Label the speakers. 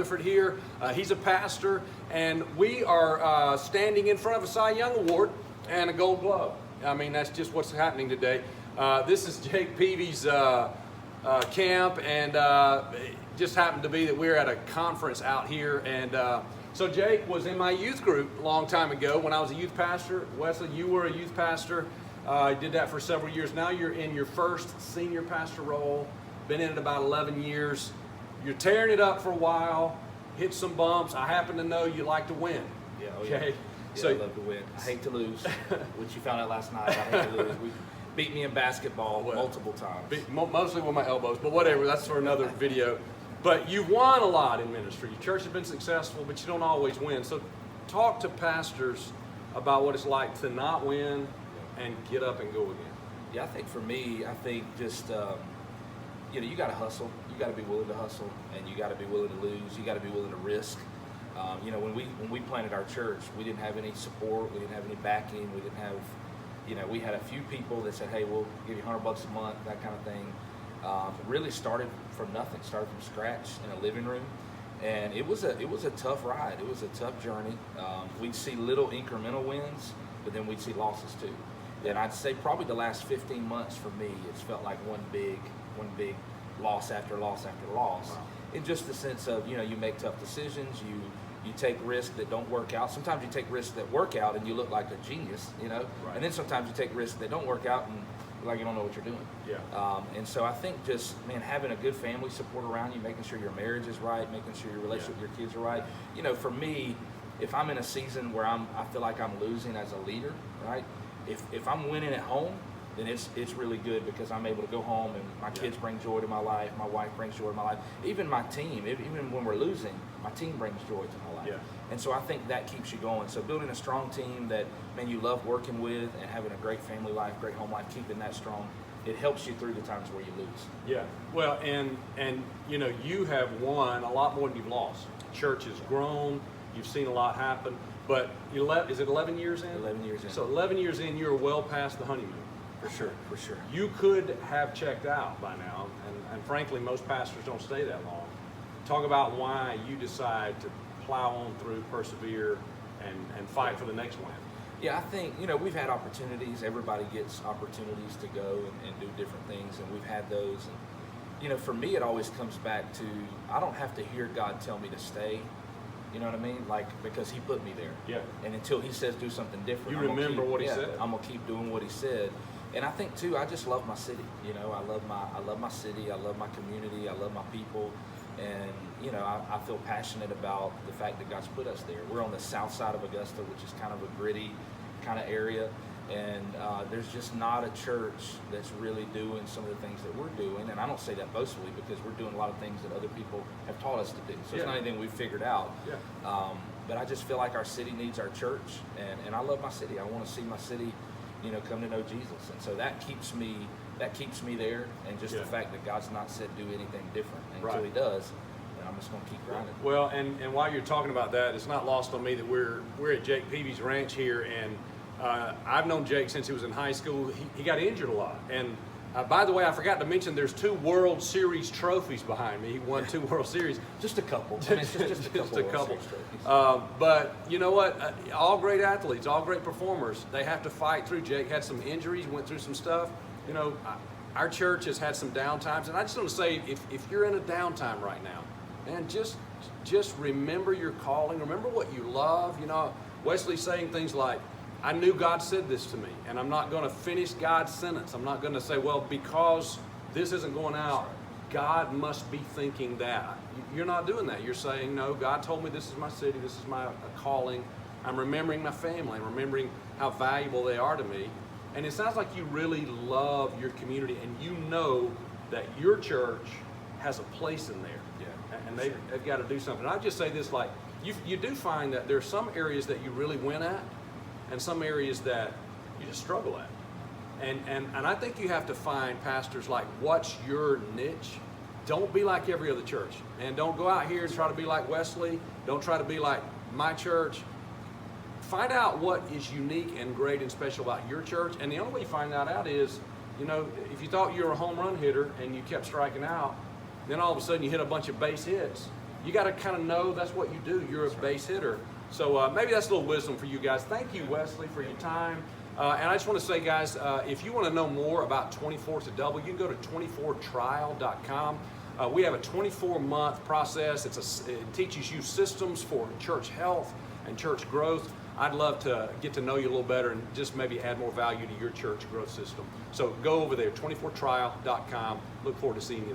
Speaker 1: Clifford here. He's a pastor, and we are standing in front of a Cy Young Award and a Gold Glove. I mean, that's just what's happening today. This is Jake Peavy's camp, and it just happened to be that we're at a conference out here. And so Jake was in my youth group a long time ago when I was a youth pastor. Wesley, you were a youth pastor. I did that for several years. Now you're in your first senior pastor role. Been in it about 11 years. You're tearing it up for a while. Hit some bumps. I happen to know you like to win.
Speaker 2: Yeah,
Speaker 1: okay.
Speaker 2: Yeah,
Speaker 1: So
Speaker 2: I love to win. I hate to lose, which you found out last night. I hate to lose. We beat me in basketball multiple times.
Speaker 1: Mostly with my elbows, but whatever. That's for another video. But you've won a lot in ministry. Your church has been successful, but you don't always win. So talk to pastors about what it's like to not win and get up and go again.
Speaker 2: Yeah, I think for me, just you got to hustle. You got to be willing to hustle, and you got to be willing to lose. You got to be willing to risk. When we planted our church, we didn't have any support. We didn't have any backing. We didn't have, we had a few people that said, "Hey, we'll give you $100 a month," that kind of thing. Really started from nothing. Started from scratch in a living room, and it was a tough ride. It was a tough journey. We'd see little incremental wins, but then we'd see losses too. And I'd say probably the last 15 months for me, it's felt like one big loss after loss after loss. Wow. In just the sense of, you make tough decisions, you take risks that don't work out. Sometimes you take risks that work out and you look like a genius, Right. And then sometimes you take risks that don't work out and like you don't know what you're doing.
Speaker 1: Yeah.
Speaker 2: And so I think just, having a good family support around you, making sure your marriage is right, making sure your relationship with your kids are right. For me, if I'm in a season where I feel like I'm losing as a leader, right? If I'm winning at home, then it's really good because I'm able to go home and my kids bring joy to my life, my wife brings joy to my life, even my team, even when we're losing, my team brings joy to my life.
Speaker 1: Yeah.
Speaker 2: And so I think that keeps you going. So building a strong team that, you love working with and having a great family life, great home life, keeping that strong, it helps you through the times where you lose.
Speaker 1: Yeah, well, and you have won a lot more than you've lost. Church has grown, you've seen a lot happen, but is it 11 years in?
Speaker 2: 11 years in.
Speaker 1: So 11 years in, you're well past the honeymoon.
Speaker 2: For sure.
Speaker 1: You could have checked out by now, and frankly, most pastors don't stay that long. Talk about why you decide to plow on through, persevere, and fight for the next win.
Speaker 2: Yeah, I think, we've had opportunities. Everybody gets opportunities to go and do different things, and we've had those. And, for me, it always comes back to, I don't have to hear God tell me to stay. You know what I mean? Like, because he put me there.
Speaker 1: Yeah.
Speaker 2: And until he says do something different,
Speaker 1: you remember what he said.
Speaker 2: I'm gonna keep doing what he said. And I think too, I just love my city. I love my city. I love my community. I love my people. And I feel passionate about the fact that God's put us there. We're on the south side of Augusta, which is kind of a gritty kind of area. And there's just not a church that's really doing some of the things that we're doing. And I don't say that boastfully because we're doing a lot of things that other people have taught us to do. So it's not anything we've figured out.
Speaker 1: Yeah.
Speaker 2: But I just feel like our city needs our church. And I love my city. I want to see my city, come to know Jesus. And so that keeps me there. And just the fact that God's not said do anything different until he does. And I'm just going to keep grinding.
Speaker 1: Well, and while you're talking about that, it's not lost on me that we're at Jake Peavy's ranch here, and I've known Jake since he was in high school. He got injured a lot. And by the way, I forgot to mention there's 2 World Series trophies behind me. He won 2 World Series.
Speaker 2: Just a couple. Just a couple.
Speaker 1: But you know what? All great athletes, all great performers, they have to fight through. Jake had some injuries, went through some stuff. Our church has had some downtimes. And I just want to say, if you're in a downtime right now, man, just remember your calling. Remember what you love. Wesley's saying things like, I knew God said this to me, and I'm not going to finish God's sentence. I'm not going to say, well, because this isn't going out, God must be thinking that. You're not doing that. You're saying, no, God told me this is my city, this is my calling. I'm remembering my family. I'm remembering how valuable they are to me. And it sounds like you really love your community, and you know that your church has a place in there.
Speaker 2: Yeah.
Speaker 1: And they've got to do something. And I just say this, like, you do find that there are some areas that you really win at, and some areas that you just struggle at. And I think you have to find, pastors, like, what's your niche? Don't be like every other church. And don't go out here and try to be like Wesley. Don't try to be like my church. Find out what is unique and great and special about your church. And the only way you find that out is, if you thought you were a home run hitter and you kept striking out, then all of a sudden you hit a bunch of base hits. you got to kind of know that's what you do. You're a base hitter. So maybe that's a little wisdom for you guys. Thank you, Wesley, for your time. And I just want to say, guys, if you want to know more about 24 to Double, you can go to 24trial.com. We have a 24-month process. It teaches you systems for church health and church growth. I'd love to get to know you a little better and just maybe add more value to your church growth system. So go over there, 24trial.com. Look forward to seeing you there.